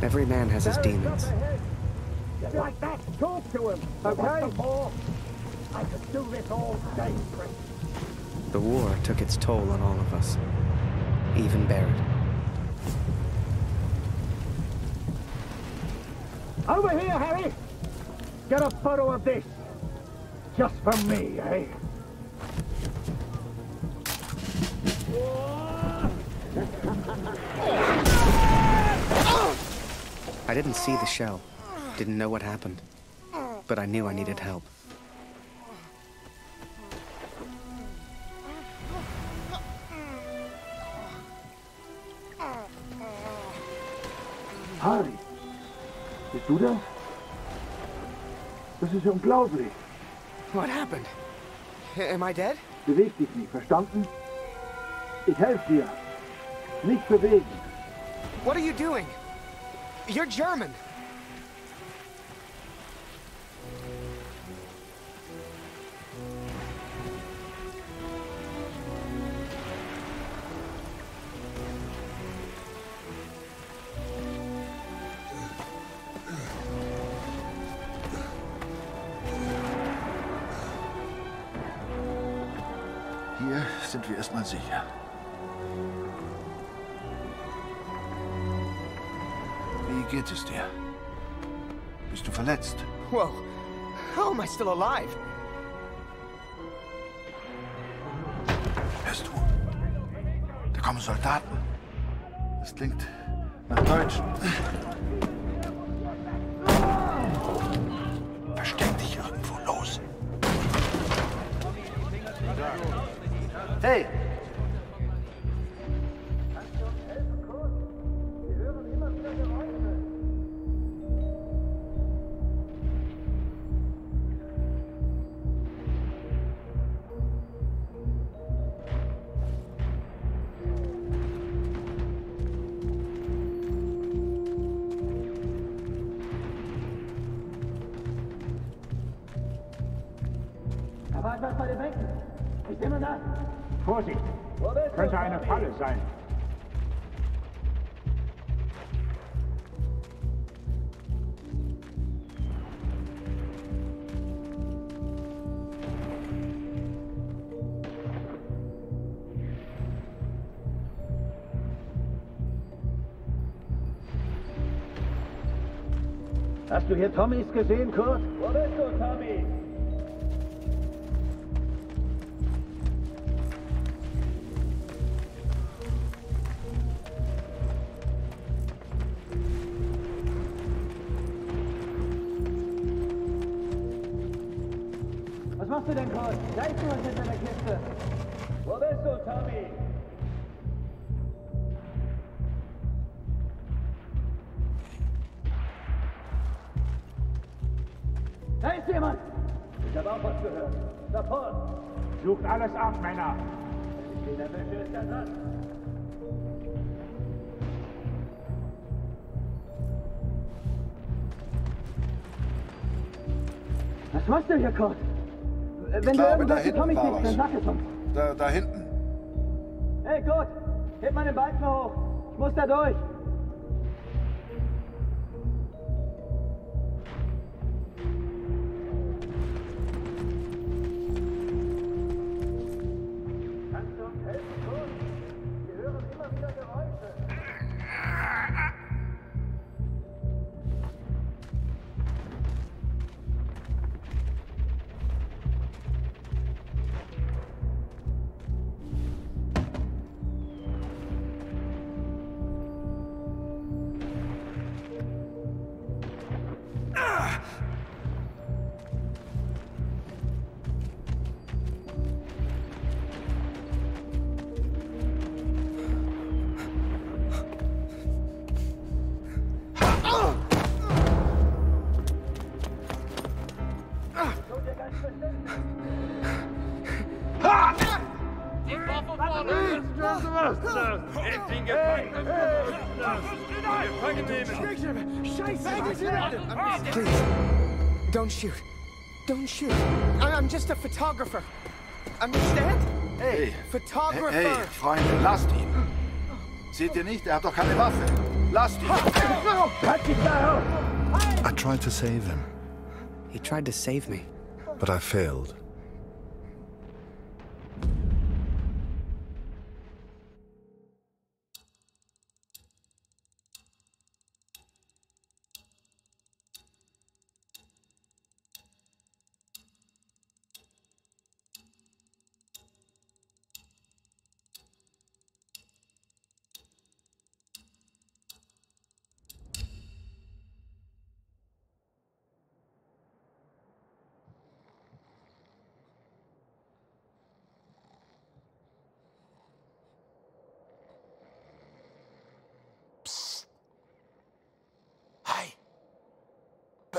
S2: Every man has his demons.
S19: Like that, talk to him, okay? I could do this all day, Chris.
S2: The war took its toll on all of us, even Barrett.
S19: Over here, Harry! Get a photo of this. Just for me, eh?
S2: I didn't see the shell, didn't know what happened, but I knew I needed help.
S19: Harry, bist du das? Das ist unglaublich.
S2: What happened? Am I dead?
S19: Beweg dich nicht, verstanden? Ich helfe dir. Nicht bewegen.
S2: What are you doing? You're German.
S3: Hier sind wir erstmal sicher. Wie geht es dir? Bist du verletzt?
S2: Whoa. How am I still alive?
S3: Hörst du? Da kommen Soldaten. Das klingt nach Deutschen. Versteck dich irgendwo, los. Hey!
S21: Da war etwas bei den Bänken. Ist jemand da?
S19: Vorsicht! Könnte eine Falle sein.
S21: Hast du hier Tommys gesehen, Kurt? Wo bist du, Tommy? Was machst du denn, Kurt? Da ist jemand hinter der Kiste. Wo bist du, Tommy? Da ist jemand! Ich habe auch was gehört. Sofort!
S19: Sucht alles ab, Männer.
S21: Wenn ich den erwische, ist er dran. Was machst du hier, Kurt? Wenn du
S3: glaube, da
S21: irgendwas zu
S3: hinten
S21: Tommy
S3: war
S21: siehst, dann
S3: was.
S21: sag es uns.
S3: Da hinten.
S21: Hey, Kurt! Heb meinen Balken hoch! Ich muss da durch! Kannst du uns helfen, Kurt? Wir hören immer wieder Geräusche.
S2: Please, don't shoot. Don't shoot. I'm just a photographer. Understand?
S3: Hey,
S2: Photographer.
S3: hey, Freunde, lasst ihn. Seht ihr nicht? Er hat doch keine Waffe. Lasst ihn.
S1: I tried to save him.
S2: He tried to save me.
S1: But I failed.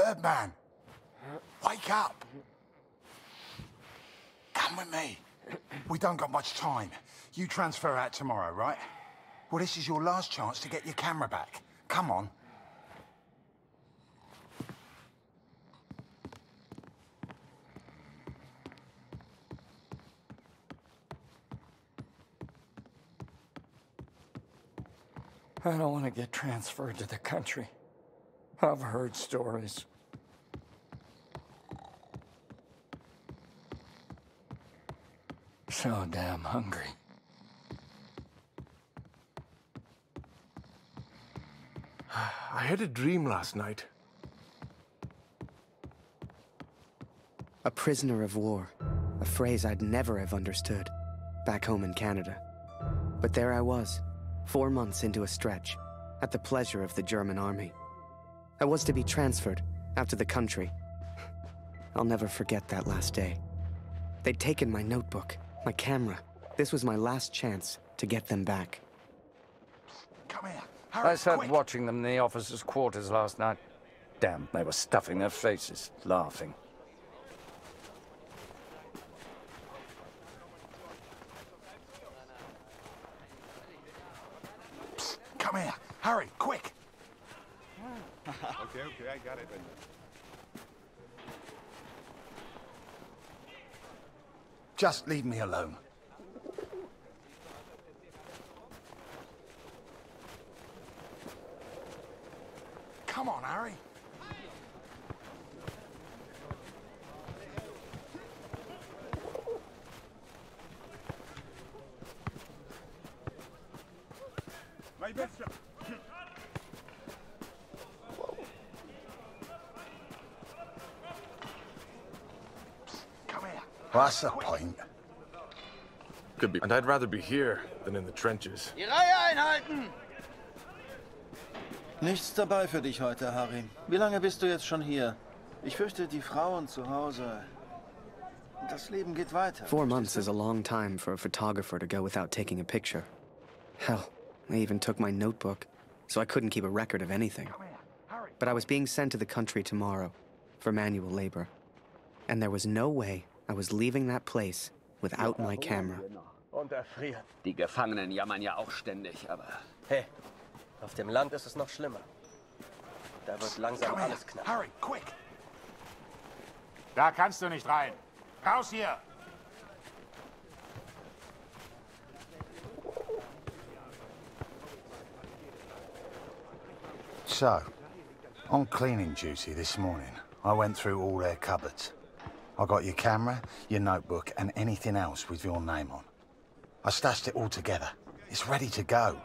S16: Birdman! Wake up! Come with me. We don't got much time. You transfer out tomorrow, right? Well, this is your last chance to get your camera back. Come on.
S19: I don't want to get transferred to the country. I've heard stories. So damn hungry.
S10: I had a dream last night.
S2: A prisoner of war. A phrase I'd never have understood back home in Canada. But there I was, 4 months into a stretch, at the pleasure of the German army. I was to be transferred out to the country. I'll never forget that last day. They'd taken my notebook, my camera. This was my last chance to get them back.
S16: Come here.
S19: I sat watching them in the officers' quarters last night. Damn, they were stuffing their faces, laughing.
S16: Psst, come here. Hurry, quick.
S10: Okay, I got it.
S16: Just leave me alone. Come on, Harry.
S10: My best shot.
S16: Come here. What's the point?
S10: Could be. And I'd rather be here than in the trenches.
S3: Die Reihe einhalten! Nichts dabei für dich heute, Harry. Wie lange bist du jetzt schon hier? Ich fürchte, die Frauen zu Hause. Das Leben geht weiter.
S2: 4 months is a long time for a photographer to go without taking a picture. Hell, they even took my notebook, so I couldn't keep a record of anything. But I was being sent to the country tomorrow for manual labor. And there was no way I was leaving that place without my camera.
S6: Und erfriert.
S4: Die Gefangenen jammern ja auch ständig, aber...
S6: Hey, auf dem Land ist es noch schlimmer. Da wird langsam alles knapp.
S16: Hurry, quick!
S12: Da kannst du nicht rein. Raus hier!
S16: So, on cleaning duty this morning, I went through all their cupboards. I got your camera, your notebook, and anything else with your name on. I stashed it all together. It's ready to go.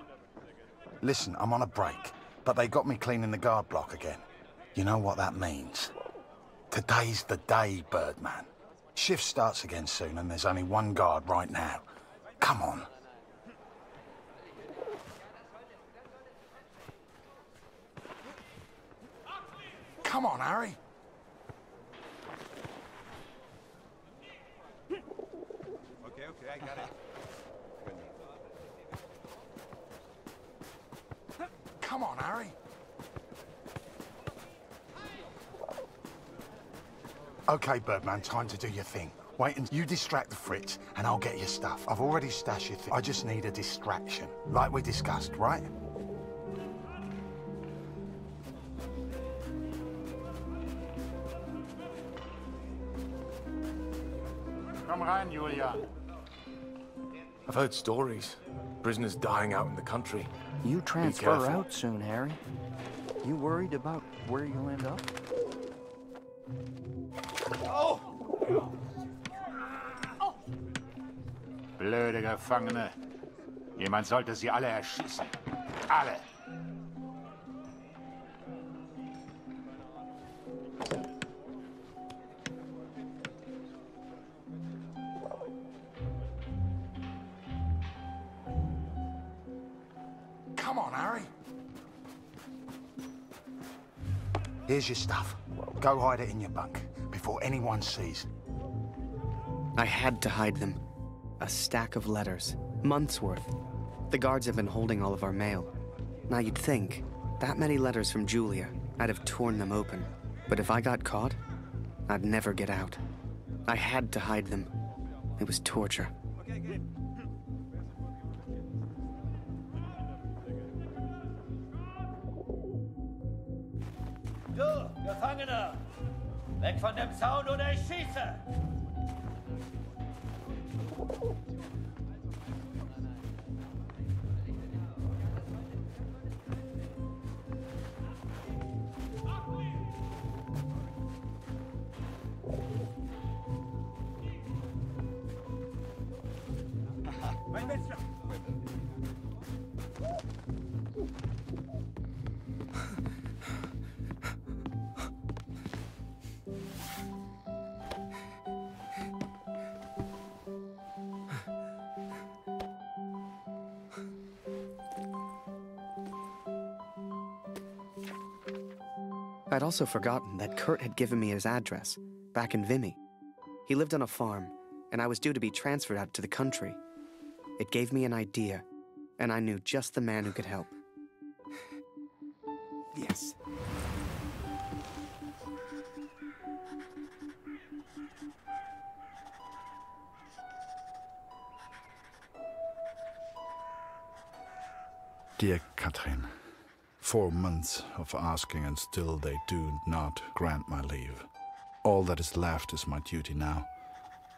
S16: Listen, I'm on a break, but they got me cleaning the guard block again. You know what that means? Today's the day, Birdman. Shift starts again soon, and there's only one guard right now. Come on. Come on, Harry.
S10: Okay, I got it.
S16: Come on, Harry. Okay, Birdman, time to do your thing. Wait and you distract the Fritz, and I'll get your stuff. I've already stashed your thing. I just need a distraction, like we discussed, right?
S12: Komm rein, Julia.
S10: I've heard stories. Prisoners dying out in the country.
S19: You
S10: Be
S19: transfer
S10: careful.
S19: out soon, Harry. You worried about where you'll end up?
S12: Blöde Gefangene. Jemand sollte sie alle erschießen. Alle.
S16: Come on, Harry. Here's your stuff. Go hide it in your bunk before anyone sees.
S2: I had to hide them. A stack of letters. Months' worth. The guards have been holding all of our mail. Now you'd think, that many letters from Julia, I'd have torn them open. But if I got caught, I'd never get out. I had to hide them. It was torture.
S5: Du, Gefangener! Weg von dem Zaun oder ich schieße!
S2: I'd also forgotten that Kurt had given me his address, back in Vimy. He lived on a farm, and I was due to be transferred out to the country. It gave me an idea, and I knew just the man who could help. Yes.
S1: Dear Katrin, 4 months of asking and still they do not grant my leave. All that is left is my duty now.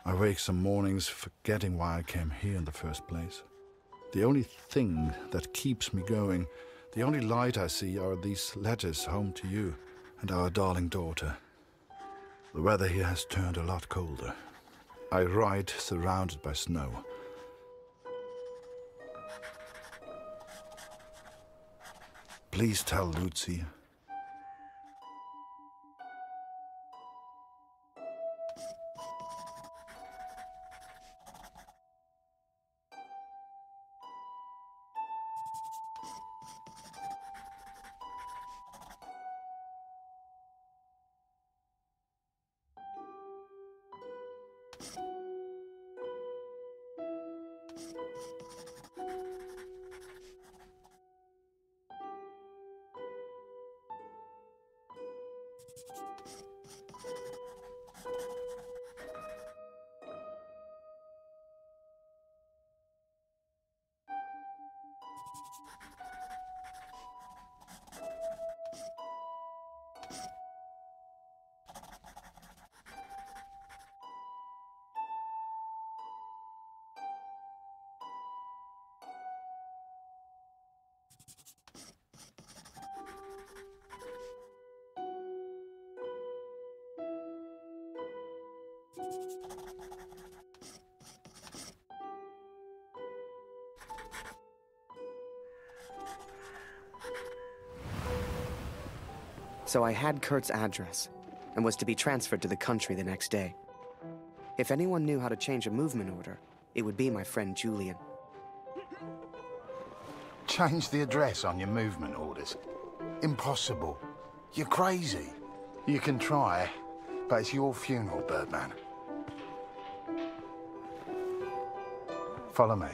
S1: I wake some mornings forgetting why I came here in the first place. The only thing that keeps me going, the only light I see are these letters home to you and our darling daughter. The weather here has turned a lot colder. I ride surrounded by snow. Please tell Lucy.
S2: So I had Kurt's address, and was to be transferred to the country the next day. If anyone knew how to change a movement order, it would be my friend Julian.
S16: Change the address on your movement orders? Impossible. You're crazy. You can try, but it's your funeral, Birdman. Follow me.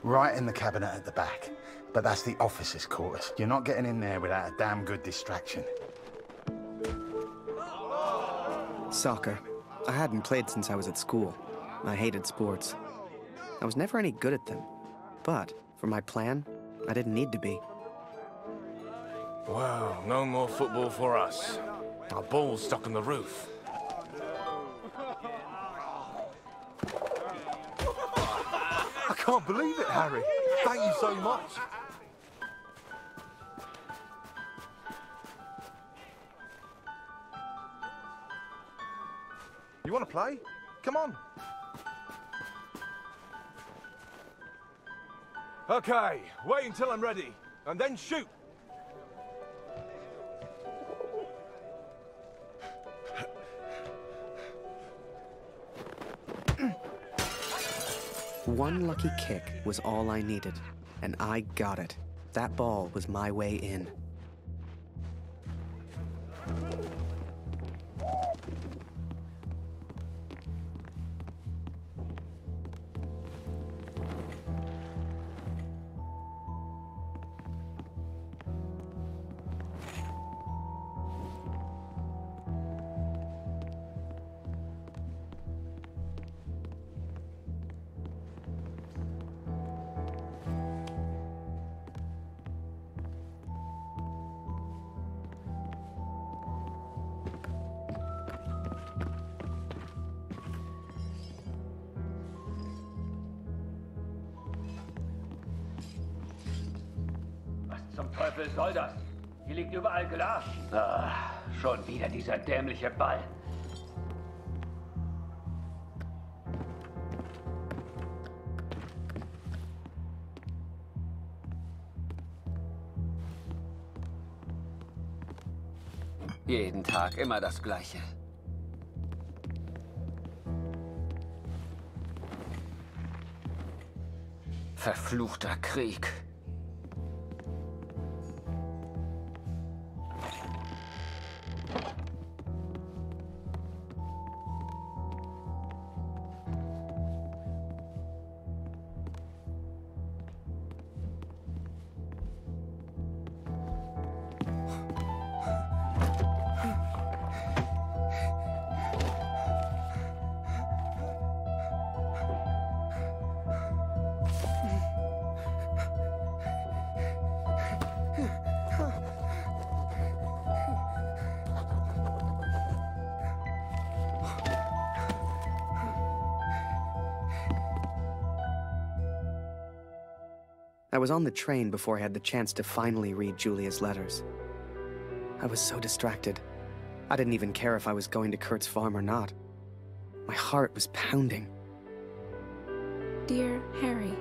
S16: Right in the cabinet at the back. But that's the officers' quarters. You're not getting in there without a damn good distraction.
S2: Soccer. I hadn't played since I was at school. I hated sports. I was never any good at them. But, for my plan, I didn't need to be.
S10: Well, no more football for us. Our ball's stuck on the roof. I can't believe it, Harry. Thank you so much. You want to play? Come on. Okay, wait until I'm ready, and then shoot.
S2: One lucky kick was all I needed, and I got it. That ball was my way in.
S5: Teufel soll das? Hier liegt überall Glas. Ah, schon wieder dieser dämliche Ball.
S4: Jeden Tag immer das Gleiche. Verfluchter Krieg.
S2: I was on the train before I had the chance to finally read Julia's letters. I was so distracted. I didn't even care if I was going to Kurt's farm or not. My heart was pounding.
S18: Dear Harry,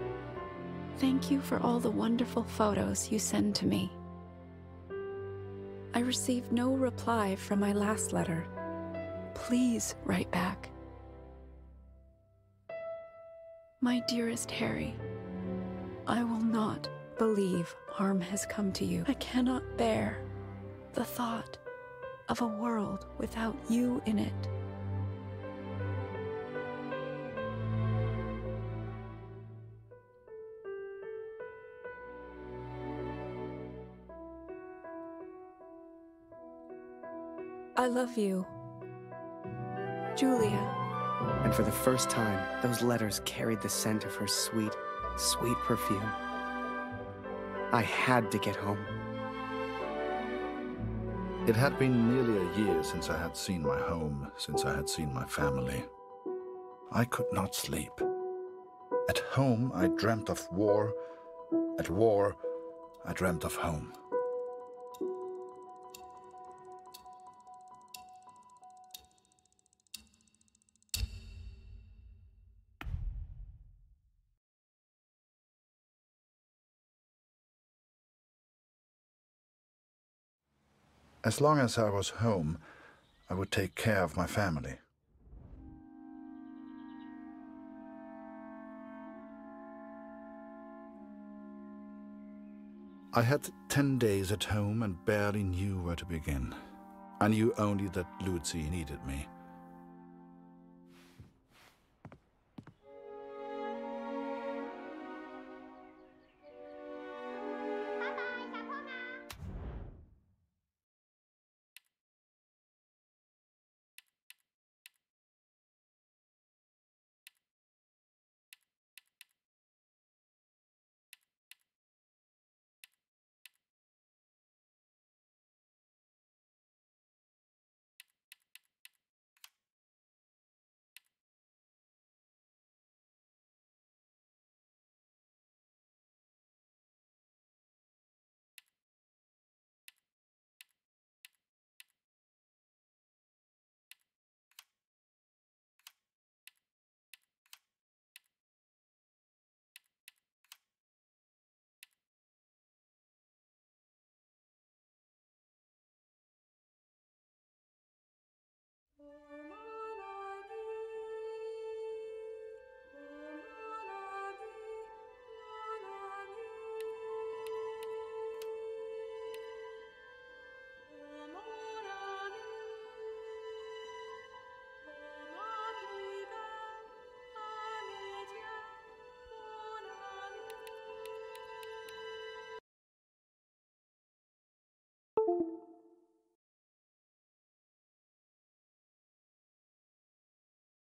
S18: thank you for all the wonderful photos you send to me. I received no reply from my last letter. Please write back. My dearest Harry, I will not believe harm has come to you. I cannot bear the thought of a world without you in it. I love you, Julia.
S2: And for the first time, those letters carried the scent of her sweet, sweet perfume. I had to get home.
S1: It had been nearly a year since I had seen my home, since I had seen my family. I could not sleep. At home, I dreamt of war. At war, I dreamt of home. As long as I was home, I would take care of my family. I had 10 days at home and barely knew where to begin. I knew only that Lucy needed me.